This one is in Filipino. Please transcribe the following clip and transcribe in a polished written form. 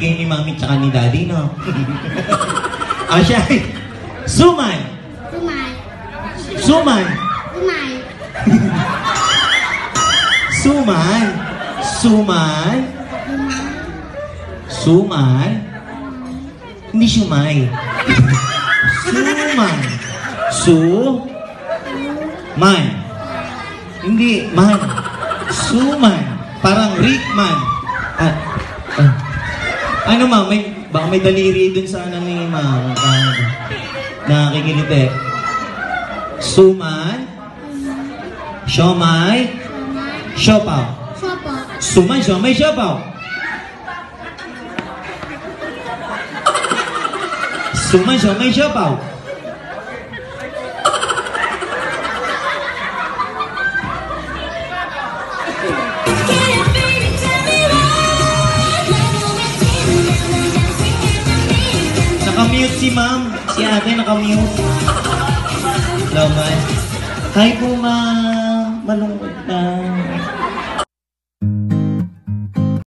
binigay ni mami tsaka ni daddy, no? Ah, siya. Suman. Suman. Suman. Suman. Suman. Suman. Suman. Hindi sumay. Suman. Su-man. Hindi, man. Suman. Parang Rickman. Ano ma'am, baka may daliri dun sa ano ni ma'am. Nakikilite. Suman. Siomay. Siopaw. Suman, siomay, siopaw. Suman, siomay, siopaw. Nakamute si ma'am. Si ate nakamute. Hello, man. Hi po, ma'am. Malungkot na.